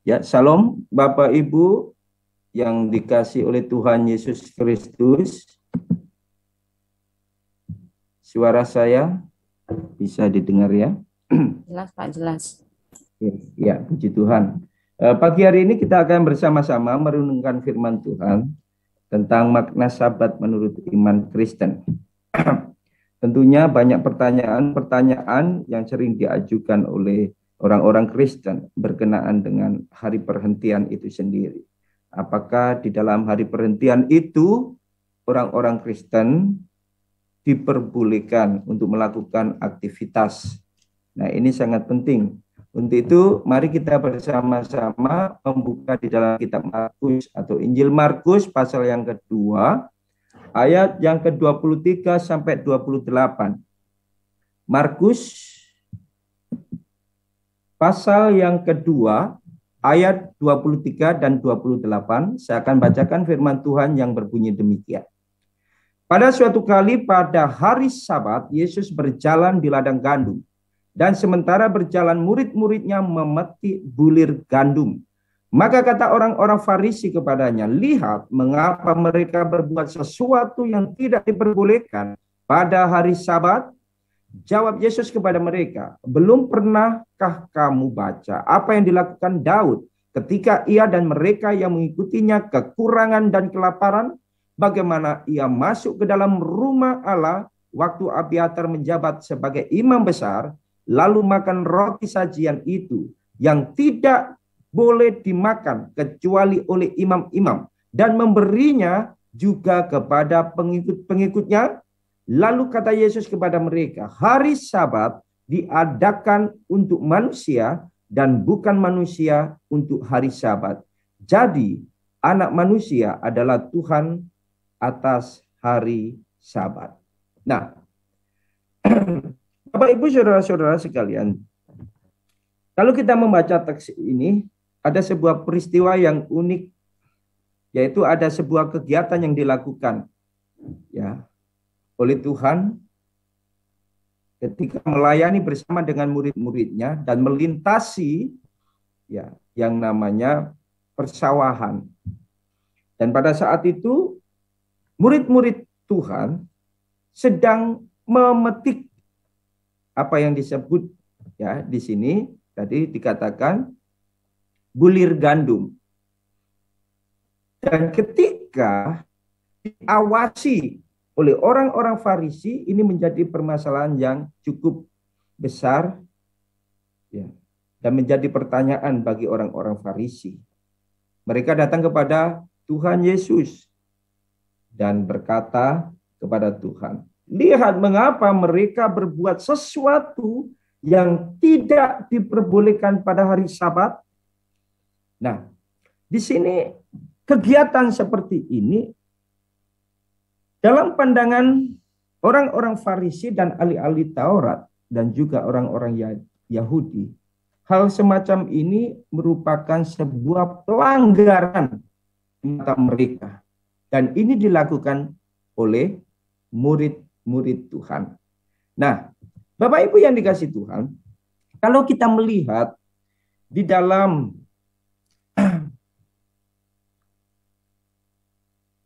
Ya, salam Bapak Ibu yang dikasih oleh Tuhan Yesus Kristus. Suara saya bisa didengar ya? Jelas Pak, jelas. Ya, puji Tuhan. Pagi hari ini kita akan bersama-sama merenungkan firman Tuhan tentang makna Sabat menurut iman Kristen. Tentunya banyak pertanyaan yang sering diajukan oleh orang-orang Kristen berkenaan dengan hari perhentian itu sendiri. Apakah di dalam hari perhentian itu orang-orang Kristen diperbolehkan untuk melakukan aktivitas? Nah, ini sangat penting. Untuk itu, mari kita bersama-sama membuka di dalam kitab Markus atau Injil Markus pasal yang kedua, ayat yang ke-23 sampai 28. Markus pasal yang kedua, ayat 23 dan 28, saya akan bacakan firman Tuhan yang berbunyi demikian. Pada suatu kali pada hari Sabat, Yesus berjalan di ladang gandum. Dan sementara berjalan murid-muridnya memetik bulir gandum. Maka kata orang-orang Farisi kepadanya, lihat mengapa mereka berbuat sesuatu yang tidak diperbolehkan pada hari Sabat. Jawab Yesus kepada mereka, belum pernahkah kamu baca apa yang dilakukan Daud ketika ia dan mereka yang mengikutinya kekurangan dan kelaparan? Bagaimana ia masuk ke dalam rumah Allah waktu Abiatar menjabat sebagai imam besar, lalu makan roti sajian itu yang tidak boleh dimakan kecuali oleh imam-imam dan memberinya juga kepada pengikut-pengikutnya. Lalu kata Yesus kepada mereka, hari Sabat diadakan untuk manusia dan bukan manusia untuk hari Sabat. Jadi anak manusia adalah Tuhan atas hari Sabat. Nah, Bapak Ibu saudara-saudara sekalian, kalau kita membaca teks ini, ada sebuah peristiwa yang unik, yaitu ada sebuah kegiatan yang dilakukan ya oleh Tuhan ketika melayani bersama dengan murid-muridnya dan melintasi ya yang namanya persawahan. Dan pada saat itu murid-murid Tuhan sedang memetik apa yang disebut ya di sini tadi dikatakan bulir gandum. Dan ketika diawasi oleh orang-orang Farisi, ini menjadi permasalahan yang cukup besar ya, dan menjadi pertanyaan bagi orang-orang Farisi. Mereka datang kepada Tuhan Yesus dan berkata kepada Tuhan, lihat mengapa mereka berbuat sesuatu yang tidak diperbolehkan pada hari Sabat. Nah, di sini kegiatan seperti ini dalam pandangan orang-orang Farisi dan ahli-ahli Taurat dan juga orang-orang Yahudi, hal semacam ini merupakan sebuah pelanggaran di mata mereka. Dan ini dilakukan oleh murid-murid Tuhan. Nah, Bapak Ibu yang dikasih Tuhan, kalau kita melihat di dalam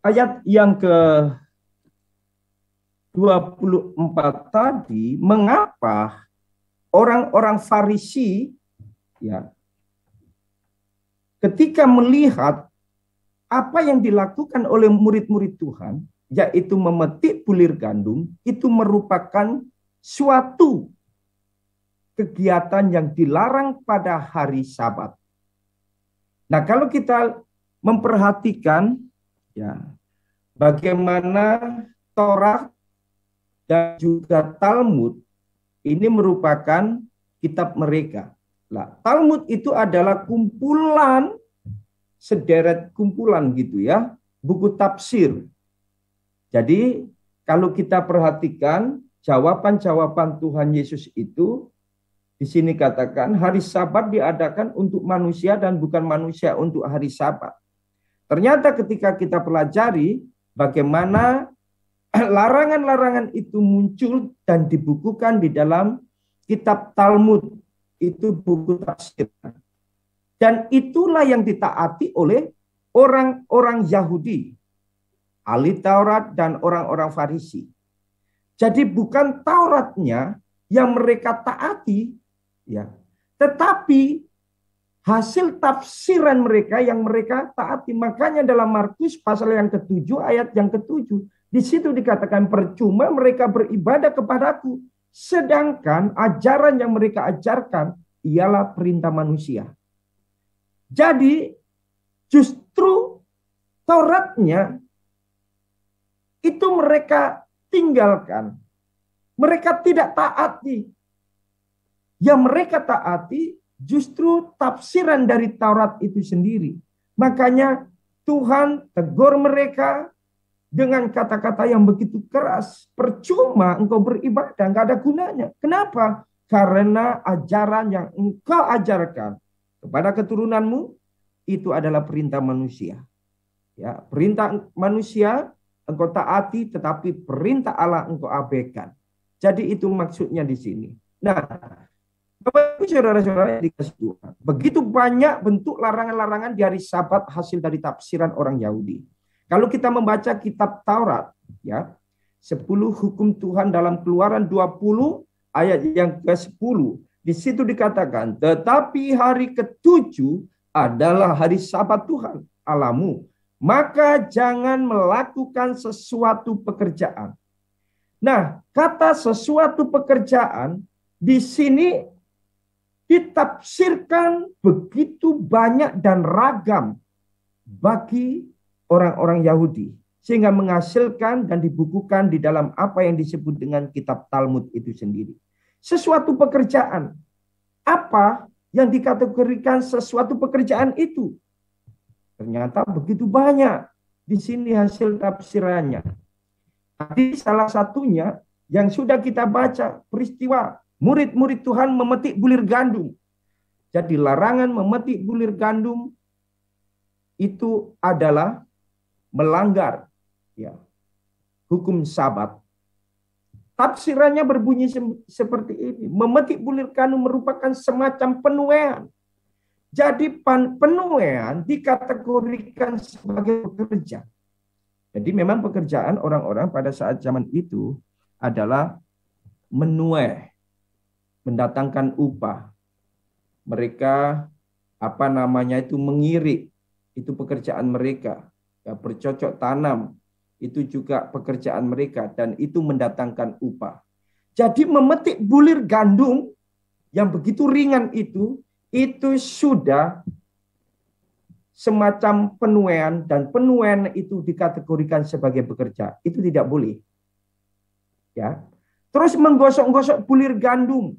ayat yang ke-24 tadi, mengapa orang-orang Farisi ya ketika melihat apa yang dilakukan oleh murid-murid Tuhan, yaitu memetik bulir gandum, itu merupakan suatu kegiatan yang dilarang pada hari Sabat. Nah, kalau kita memperhatikan ya bagaimana Taurat dan juga Talmud ini merupakan kitab mereka. Nah, Talmud itu adalah kumpulan, sederet kumpulan gitu ya, buku tafsir. Jadi kalau kita perhatikan jawaban-jawaban Tuhan Yesus itu, di sini katakan hari Sabat diadakan untuk manusia dan bukan manusia untuk hari Sabat. Ternyata ketika kita pelajari bagaimana larangan-larangan itu muncul dan dibukukan di dalam kitab Talmud, itu buku tafsir. Dan itulah yang ditaati oleh orang-orang Yahudi, ahli Taurat dan orang-orang Farisi. Jadi bukan Tauratnya yang mereka taati, ya, tetapi hasil tafsiran mereka yang mereka taati. Makanya dalam Markus pasal yang ke-7 ayat yang ke-7, di situ dikatakan percuma mereka beribadah kepadaku, sedangkan ajaran yang mereka ajarkan ialah perintah manusia. Jadi justru Tauratnya itu mereka tinggalkan. Mereka tidak taati. Yang mereka taati justru tafsiran dari Taurat itu sendiri. Makanya Tuhan tegur mereka dengan kata-kata yang begitu keras. Percuma engkau beribadah, nggak ada gunanya. Kenapa? Karena ajaran yang engkau ajarkan kepada keturunanmu itu adalah perintah manusia. Ya, perintah manusia engkau taati, tetapi perintah Allah engkau abaikan. Jadi itu maksudnya di sini. Nah, Bapak Ibu saudara-saudara yang dikasihi Tuhan, begitu banyak bentuk larangan-larangan di hari Sabat hasil dari tafsiran orang Yahudi. Kalau kita membaca kitab Taurat, ya, 10 hukum Tuhan dalam Keluaran 20 ayat yang ke-10, di situ dikatakan, tetapi hari ke-7 adalah hari Sabat Tuhan Allahmu, maka jangan melakukan sesuatu pekerjaan. Nah, kata sesuatu pekerjaan di sini ditafsirkan begitu banyak dan ragam bagi orang-orang Yahudi, sehingga menghasilkan dan dibukukan di dalam apa yang disebut dengan kitab Talmud itu sendiri. Sesuatu pekerjaan. Apa yang dikategorikan sesuatu pekerjaan itu? Ternyata begitu banyak di sini hasil tafsirannya. Tadi salah satunya yang sudah kita baca, peristiwa murid-murid Tuhan memetik bulir gandum. Jadi larangan memetik bulir gandum itu adalah melanggar, ya, hukum Sabat. Tafsirannya berbunyi seperti ini. Memetik bulir gandum merupakan semacam penuaian. Jadi penuaian dikategorikan sebagai pekerja. Jadi memang pekerjaan orang-orang pada saat zaman itu adalah menuai, mendatangkan upah. Mereka mengirik, itu pekerjaan mereka. Ya, bercocok tanam, itu juga pekerjaan mereka, dan itu mendatangkan upah. Jadi memetik bulir gandum yang begitu ringan itu sudah semacam penuaian, dan penuaian itu dikategorikan sebagai bekerja. Itu tidak boleh. Ya. Terus menggosok-gosok bulir gandum.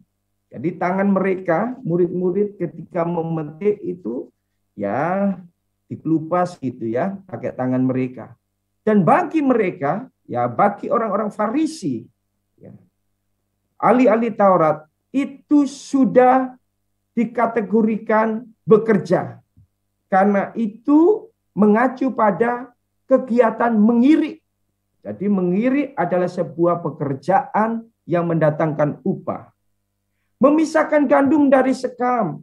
Jadi tangan mereka, murid-murid ketika memetik itu ya dikelupas gitu ya, pakai tangan mereka. Dan bagi mereka, ya bagi orang-orang Farisi, ya, ahli-ahli Taurat, itu sudah dikategorikan bekerja. Karena itu mengacu pada kegiatan mengirik. Jadi mengirik adalah sebuah pekerjaan yang mendatangkan upah. Memisahkan gandum dari sekam,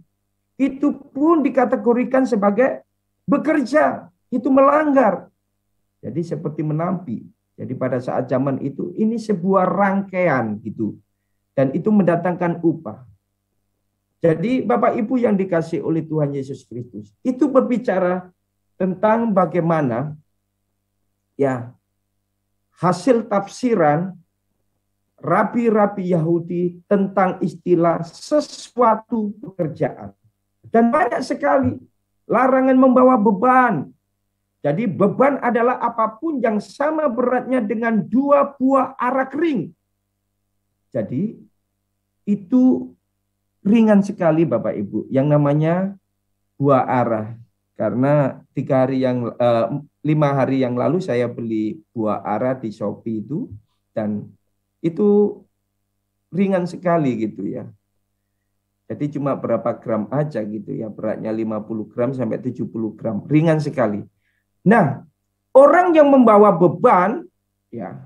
itu pun dikategorikan sebagai bekerja. Itu melanggar. Jadi seperti menampi. Jadi pada saat zaman itu ini sebuah rangkaian gitu. Dan itu mendatangkan upah. Jadi Bapak Ibu yang dikasihi oleh Tuhan Yesus Kristus, itu berbicara tentang bagaimana ya hasil tafsiran rabi-rabi Yahudi tentang istilah sesuatu pekerjaan. Dan banyak sekali larangan membawa beban. Jadi beban adalah apapun yang sama beratnya dengan 2 buah arak ring. Jadi itu ringan sekali Bapak Ibu, yang namanya buah ara. Karena 5 hari yang lalu saya beli buah ara di Shopee itu, dan itu ringan sekali gitu ya. Jadi cuma berapa gram aja gitu ya, beratnya 50 gram sampai 70 gram, ringan sekali. Nah, orang yang membawa beban, ya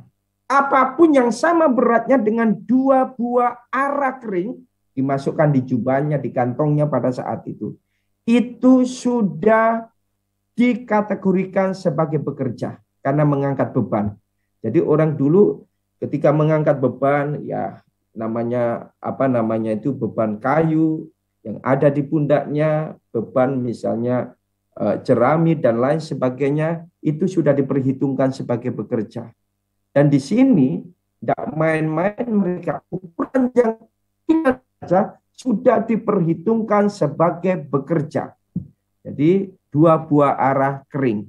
apapun yang sama beratnya dengan 2 buah arak ring, dimasukkan di jubahnya, di kantongnya pada saat itu. itu sudah dikategorikan sebagai bekerja karena mengangkat beban. Jadi orang dulu ketika mengangkat beban, ya namanya apa namanya itu beban kayu yang ada di pundaknya, beban misalnya jerami dan lain sebagainya, itu sudah diperhitungkan sebagai bekerja. Dan di sini tidak main-main mereka, ukuran yang saja sudah diperhitungkan sebagai bekerja. Jadi 2 buah arah kering,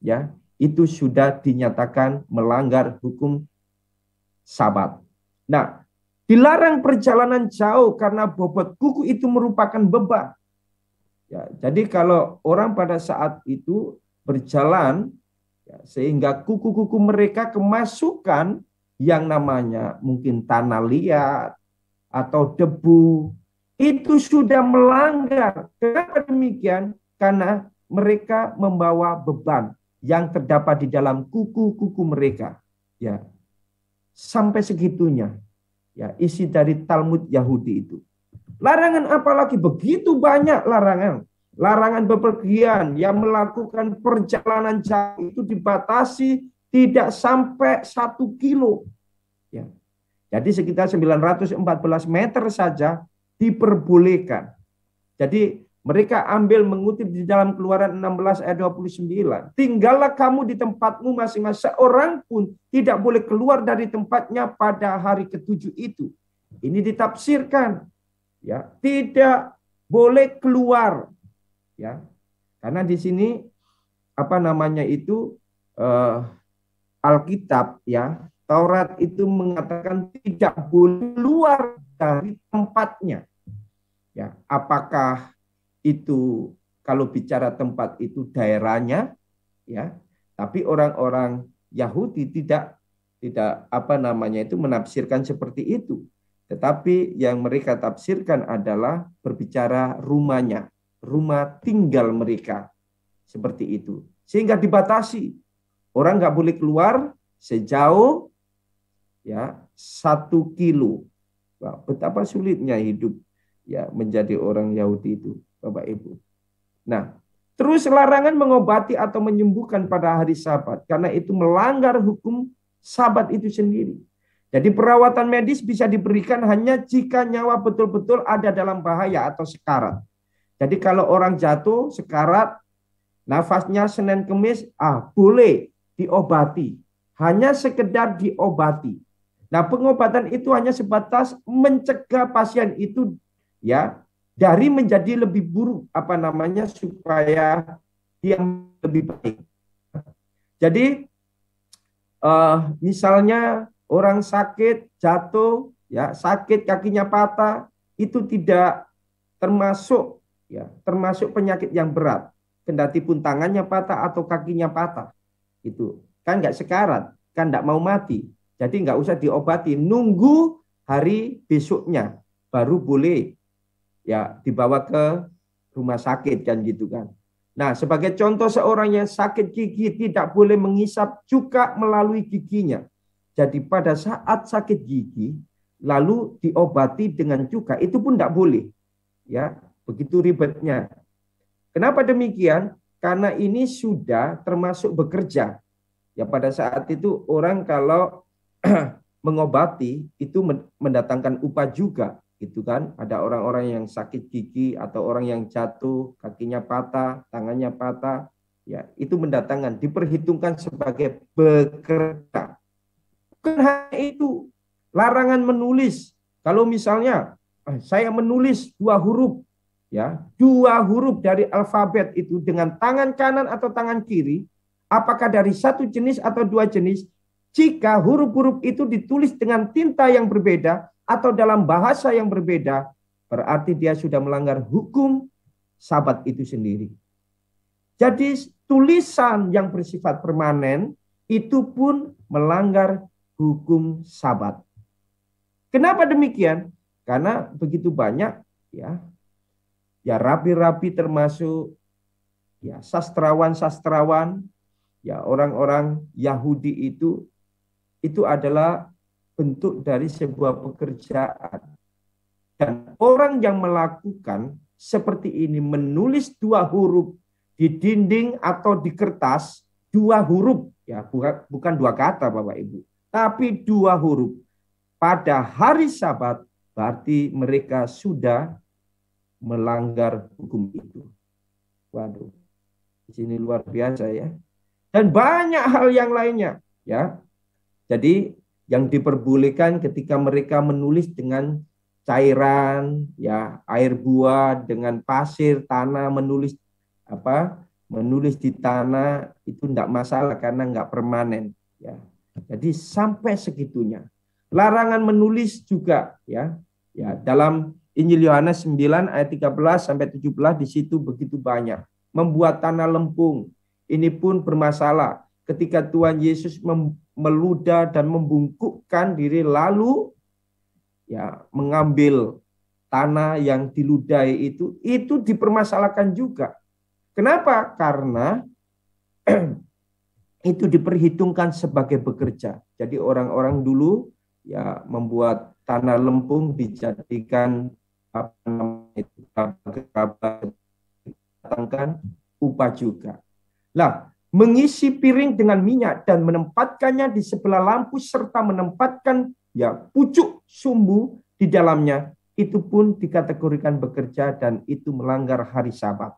ya itu sudah dinyatakan melanggar hukum Sabat. Nah, dilarang perjalanan jauh karena bobot kuku itu merupakan beban. Ya, jadi kalau orang pada saat itu berjalan, ya, sehingga kuku-kuku mereka kemasukan yang namanya mungkin tanah liat atau debu, itu sudah melanggar. Kenapa demikian? Karena mereka membawa beban yang terdapat di dalam kuku-kuku mereka. Ya, sampai segitunya. Ya, isi dari Talmud Yahudi itu. Larangan apalagi begitu banyak larangan. Larangan bepergian yang melakukan perjalanan jauh itu dibatasi tidak sampai 1 kilo. Ya. Jadi sekitar 914 meter saja diperbolehkan. Jadi mereka ambil mengutip di dalam Keluaran 16 ayat 29. Tinggallah kamu di tempatmu masing-masing. Seorang pun tidak boleh keluar dari tempatnya pada hari ke-7 itu. Ini ditafsirkan. Ya, tidak boleh keluar. Ya, karena di sini apa namanya itu Alkitab, ya, Taurat itu mengatakan tidak boleh keluar dari tempatnya. Ya, apakah itu kalau bicara tempat itu daerahnya, ya, tapi orang-orang Yahudi tidak apa namanya itu menafsirkan seperti itu. Tetapi yang mereka tafsirkan adalah berbicara rumahnya, rumah tinggal mereka, seperti itu. Sehingga dibatasi, orang nggak boleh keluar sejauh ya 1 kilo. Wah, betapa sulitnya hidup ya menjadi orang Yahudi itu, Bapak Ibu. Nah, terus larangan mengobati atau menyembuhkan pada hari Sabat, karena itu melanggar hukum Sabat itu sendiri. Jadi perawatan medis bisa diberikan hanya jika nyawa betul-betul ada dalam bahaya atau sekarat. Jadi kalau orang jatuh sekarat, nafasnya Senin Kemis, boleh diobati. Hanya sekedar diobati. Nah, pengobatan itu hanya sebatas mencegah pasien itu ya dari menjadi lebih buruk apa namanya supaya yang lebih baik. Jadi misalnya orang sakit jatuh ya, sakit kakinya patah, itu tidak termasuk ya, termasuk penyakit yang berat. Kendati pun tangannya patah atau kakinya patah. Itu kan nggak sekarat, kan nggak mau mati. Jadi nggak usah diobati, nunggu hari besoknya baru boleh ya dibawa ke rumah sakit kan gitu kan. Nah, sebagai contoh seorang yang sakit gigi tidak boleh menghisap cuka melalui giginya. Jadi pada saat sakit gigi lalu diobati dengan cuka itu pun tidak boleh. Ya, begitu ribetnya. Kenapa demikian? Karena ini sudah termasuk bekerja. Ya pada saat itu orang kalau mengobati itu mendatangkan upah juga, gitu kan? Ada orang-orang yang sakit gigi atau orang yang jatuh, kakinya patah, tangannya patah, ya itu mendatangkan, diperhitungkan sebagai bekerja. Bukan hanya itu, larangan menulis. Kalau misalnya saya menulis 2 huruf, ya 2 huruf dari alfabet itu dengan tangan kanan atau tangan kiri, apakah dari satu jenis atau 2 jenis? Jika huruf-huruf itu ditulis dengan tinta yang berbeda atau dalam bahasa yang berbeda, berarti dia sudah melanggar hukum Sabat itu sendiri. Jadi tulisan yang bersifat permanen itu pun melanggar hukum Sabat. Kenapa demikian? Karena begitu banyak ya rabi-rabi termasuk ya sastrawan-sastrawan, ya orang-orang Yahudi itu adalah bentuk dari sebuah pekerjaan. Dan orang yang melakukan seperti ini, menulis 2 huruf di dinding atau di kertas, 2 huruf, ya bukan 2 kata Bapak Ibu, tapi 2 huruf pada hari Sabat, berarti mereka sudah melanggar hukum itu. Waduh, di sini luar biasa ya. Dan banyak hal yang lainnya, ya. Jadi yang diperbolehkan ketika mereka menulis dengan cairan, ya, air buah, dengan pasir, tanah, menulis menulis di tanah itu enggak masalah karena enggak permanen, ya. Jadi sampai segitunya. Larangan menulis juga, ya. Ya, dalam Injil Yohanes 9 ayat 13 sampai 17 di situ begitu banyak. Membuat tanah lempung. Ini pun bermasalah ketika Tuhan Yesus meludah dan membungkukkan diri lalu ya mengambil tanah yang diludahi itu dipermasalahkan juga. Kenapa? Karena itu diperhitungkan sebagai bekerja. Jadi orang-orang dulu ya membuat tanah lempung dijadikan datangkan upah juga. Lah, mengisi piring dengan minyak dan menempatkannya di sebelah lampu serta menempatkan ya pucuk sumbu di dalamnya, itu pun dikategorikan bekerja dan itu melanggar hari Sabat.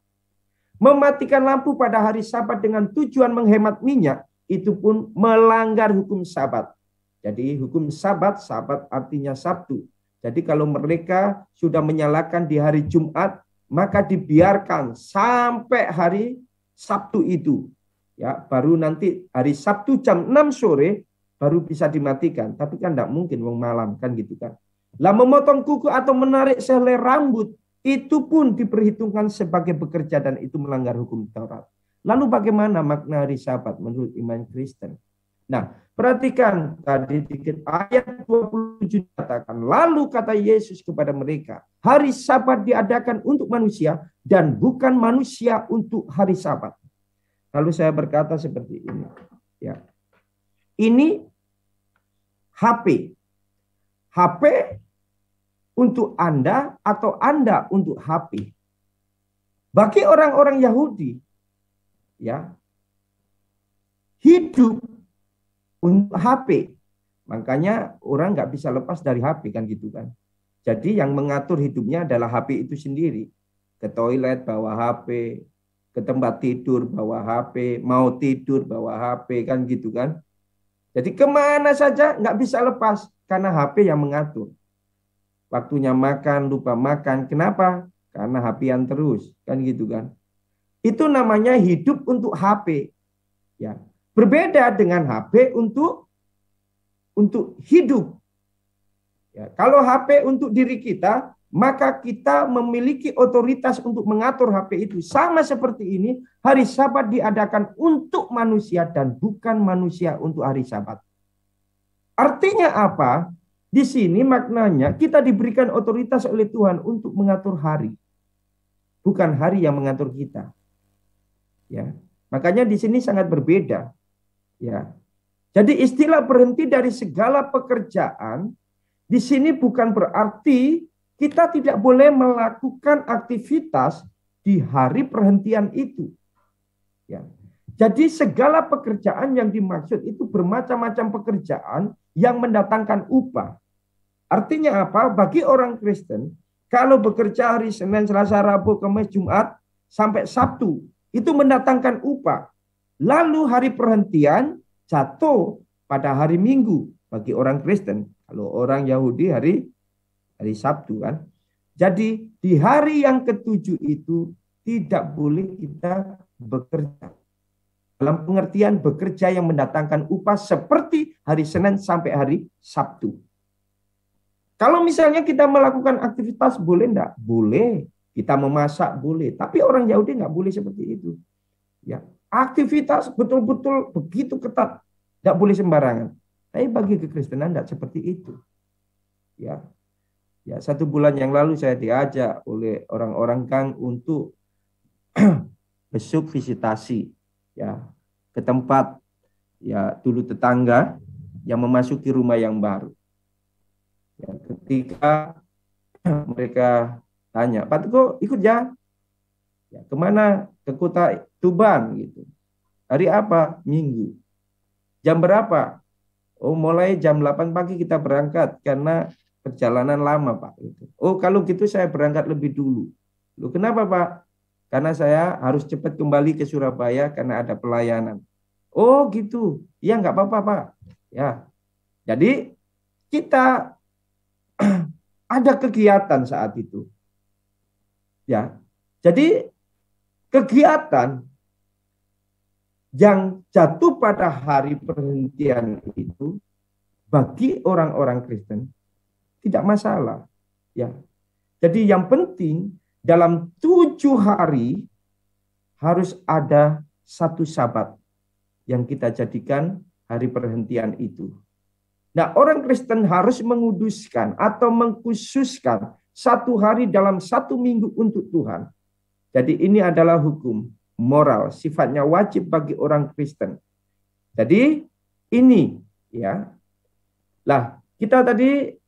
Mematikan lampu pada hari Sabat dengan tujuan menghemat minyak, itu pun melanggar hukum Sabat. Jadi hukum Sabat artinya Sabtu. Jadi kalau mereka sudah menyalakan di hari Jumat, maka dibiarkan sampai hari Sabtu itu. Ya, baru nanti hari Sabtu jam 6 sore baru bisa dimatikan. Tapi kan tidak mungkin wong malam kan gitu kan. Lah memotong kuku atau menarik sehelai rambut itu pun diperhitungkan sebagai bekerja dan itu melanggar hukum Taurat. Lalu bagaimana makna hari Sabat menurut iman Kristen? Nah, perhatikan tadi dikit ayat 27 katakan, lalu kata Yesus kepada mereka, hari Sabat diadakan untuk manusia dan bukan manusia untuk hari Sabat. Lalu saya berkata seperti ini, ya. Ini HP. HP untuk Anda atau Anda untuk HP. Bagi orang-orang Yahudi, ya, hidup untuk HP. Makanya orang nggak bisa lepas dari HP kan gitu kan. Jadi yang mengatur hidupnya adalah HP itu sendiri. Ke toilet bawa HP, ke tempat tidur bawa HP, mau tidur bawa HP kan gitu kan. Jadi kemana saja nggak bisa lepas karena HP yang mengatur. Waktunya makan, lupa makan. Kenapa? Karena HP-an terus kan gitu kan. Itu namanya hidup untuk HP. Ya. Berbeda dengan HP untuk hidup. Ya, kalau HP untuk diri kita, maka kita memiliki otoritas untuk mengatur HP itu. Sama seperti ini, hari Sabat diadakan untuk manusia dan bukan manusia untuk hari Sabat. Artinya apa? Di sini maknanya kita diberikan otoritas oleh Tuhan untuk mengatur hari. Bukan hari yang mengatur kita. Ya. Makanya di sini sangat berbeda. Ya. Jadi istilah berhenti dari segala pekerjaan di sini bukan berarti kita tidak boleh melakukan aktivitas di hari perhentian itu. Ya. Jadi segala pekerjaan yang dimaksud itu bermacam-macam pekerjaan yang mendatangkan upah. Artinya apa? Bagi orang Kristen, kalau bekerja hari Senin, Selasa, Rabu, Kamis, Jumat, sampai Sabtu, itu mendatangkan upah. Lalu hari perhentian jatuh pada hari Minggu bagi orang Kristen. Kalau orang Yahudi hari Sabtu kan. Jadi di hari yang ketujuh itu tidak boleh kita bekerja. Dalam pengertian bekerja yang mendatangkan upah seperti hari Senin sampai hari Sabtu. Kalau misalnya kita melakukan aktivitas boleh enggak? Boleh. Kita memasak boleh. Tapi orang Yahudi enggak boleh seperti itu. Ya, aktivitas betul-betul begitu ketat. Enggak boleh sembarangan. Tapi bagi kekristenan enggak seperti itu. Ya. Ya, 1 bulan yang lalu saya diajak oleh orang-orang Kang untuk besok visitasi ya ke tempat ya dulu tetangga yang memasuki rumah yang baru. Ya, ketika mereka Tanya, Pak Teguh ikut ya? Ya, kemana? Ke kota Tuban gitu. Hari apa? Minggu. Jam berapa? Oh, mulai jam 8 pagi kita berangkat karena perjalanan lama, Pak. Oh, kalau gitu saya berangkat lebih dulu. Loh, kenapa, Pak? Karena saya harus cepat kembali ke Surabaya karena ada pelayanan. Oh, gitu. Ya, nggak apa-apa, Pak. Ya. Jadi kita ada kegiatan saat itu. Ya. Jadi kegiatan yang jatuh pada hari perhentian itu bagi orang-orang Kristen tidak masalah. Ya. Jadi yang penting dalam 7 hari harus ada satu Sabat yang kita jadikan hari perhentian itu. Nah, orang Kristen harus menguduskan atau mengkhususkan satu hari dalam 1 minggu untuk Tuhan. Jadi ini adalah hukum moral, sifatnya wajib bagi orang Kristen. Jadi ini ya. Lah, kita tadi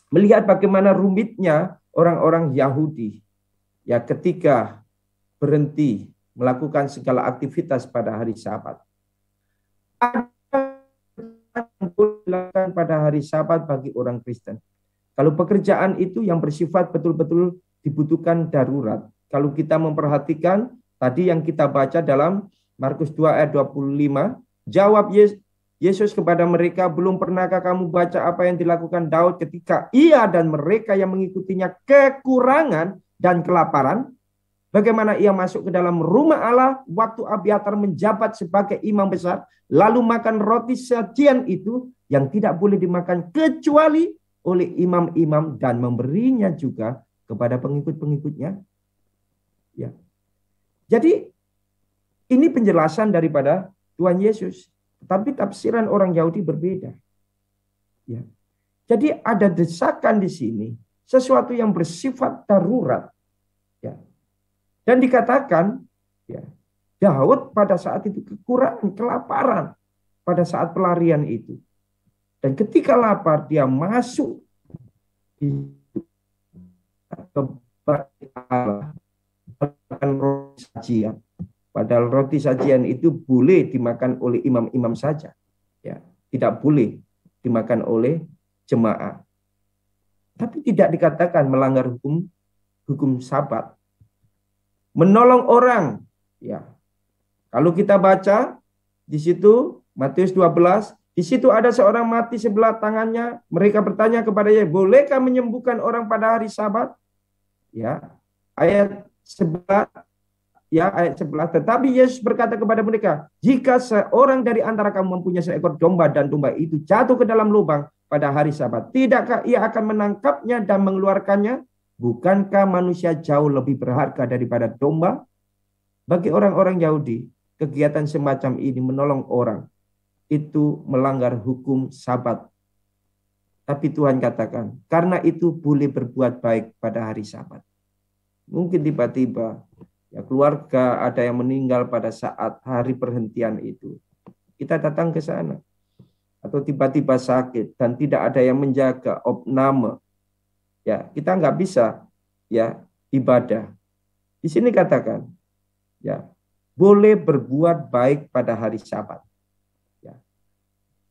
melihat bagaimana rumitnya orang-orang Yahudi ya ketika berhenti melakukan segala aktivitas pada hari Sabat. Ada yang dilakukan pada hari Sabat bagi orang Kristen. Kalau pekerjaan itu yang bersifat betul-betul dibutuhkan darurat. Kalau kita memperhatikan tadi yang kita baca dalam Markus 2 ayat 25, jawab Yesus kepada mereka, belum pernahkah kamu baca apa yang dilakukan Daud ketika ia dan mereka yang mengikutinya kekurangan dan kelaparan? Bagaimana ia masuk ke dalam rumah Allah waktu Abiatar menjabat sebagai imam besar, lalu makan roti sajian itu yang tidak boleh dimakan kecuali oleh imam-imam dan memberinya juga kepada pengikut-pengikutnya. Ya. Jadi ini penjelasan daripada Tuhan Yesus, tapi tafsiran orang Yahudi berbeda. Ya. Jadi ada desakan di sini, sesuatu yang bersifat darurat. Ya. Dan dikatakan, ya, Daud pada saat itu kekurangan, kelaparan pada saat pelarian itu. Dan ketika lapar dia masuk ke bait Allah, makan roti sajian. Padahal roti sajian itu boleh dimakan oleh imam-imam saja, ya, tidak boleh dimakan oleh jemaat. Tapi tidak dikatakan melanggar hukum Sabat. Menolong orang, ya. Kalau kita baca di situ Matius 12, di situ ada seorang mati sebelah tangannya. Mereka bertanya kepada Yesus, bolehkah menyembuhkan orang pada hari Sabat? Ya, ayat 11. Ya, ayat 11. Tetapi Yesus berkata kepada mereka, jika seorang dari antara kamu mempunyai seekor domba dan domba itu jatuh ke dalam lubang pada hari Sabat, tidakkah ia akan menangkapnya dan mengeluarkannya? Bukankah manusia jauh lebih berharga daripada domba? Bagi orang-orang Yahudi, kegiatan semacam ini menolong orang itu melanggar hukum Sabat. Tapi Tuhan katakan, karena itu boleh berbuat baik pada hari Sabat. Mungkin tiba-tiba ya keluarga ada yang meninggal pada saat hari perhentian itu. Kita datang ke sana. Atau tiba-tiba sakit dan tidak ada yang menjaga, opname. Ya, kita nggak bisa ya ibadah. Di sini katakan, ya, boleh berbuat baik pada hari Sabat. Ya.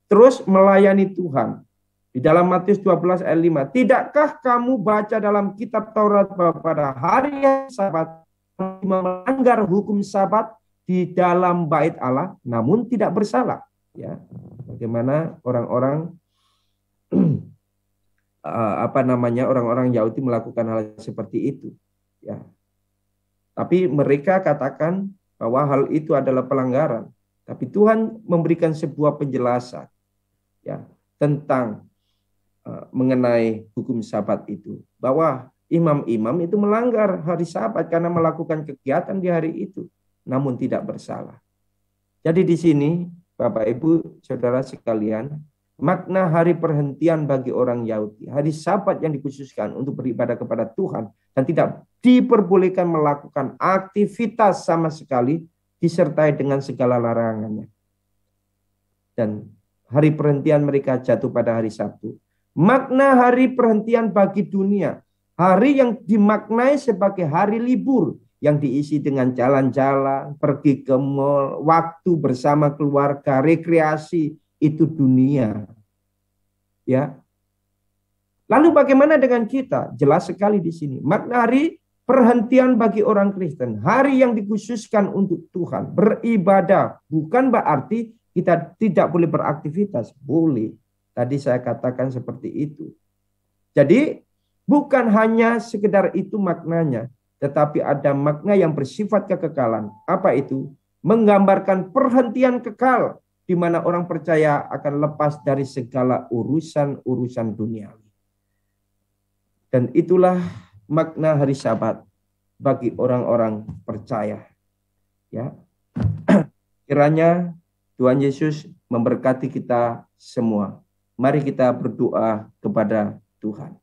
Terus melayani Tuhan. Di dalam Matius 12 ayat 5, tidakkah kamu baca dalam kitab Taurat bahwa pada hari Sabat melanggar hukum Sabat di dalam bait Allah, namun tidak bersalah. Ya, bagaimana orang-orang orang-orang Yahudi melakukan hal seperti itu. Ya, tapi mereka katakan bahwa hal itu adalah pelanggaran. Tapi Tuhan memberikan sebuah penjelasan, ya, tentang mengenai hukum Sabat itu, bahwa imam-imam itu melanggar hari Sabat karena melakukan kegiatan di hari itu, namun tidak bersalah. Jadi di sini, Bapak Ibu, Saudara sekalian, makna hari perhentian bagi orang Yahudi, hari Sabat yang dikhususkan untuk beribadah kepada Tuhan dan tidak diperbolehkan melakukan aktivitas sama sekali disertai dengan segala larangannya. Dan hari perhentian mereka jatuh pada hari Sabtu. Makna hari perhentian bagi dunia, Hari yang dimaknai sebagai hari libur yang diisi dengan jalan-jalan, pergi ke mall, waktu bersama keluarga, rekreasi, itu dunia. Ya. Lalu bagaimana dengan kita? Jelas sekali di sini. Makna hari perhentian bagi orang Kristen, hari yang dikhususkan untuk Tuhan, beribadah, bukan berarti kita tidak boleh beraktivitas, boleh. Tadi saya katakan seperti itu. Jadi bukan hanya sekedar itu maknanya, tetapi ada makna yang bersifat kekekalan. Apa itu? Menggambarkan perhentian kekal, di mana orang percaya akan lepas dari segala urusan-urusan dunia. Dan itulah makna hari Sabat bagi orang-orang percaya. Ya. Kiranya Tuhan Yesus memberkati kita semua. Mari kita berdoa kepada Tuhan.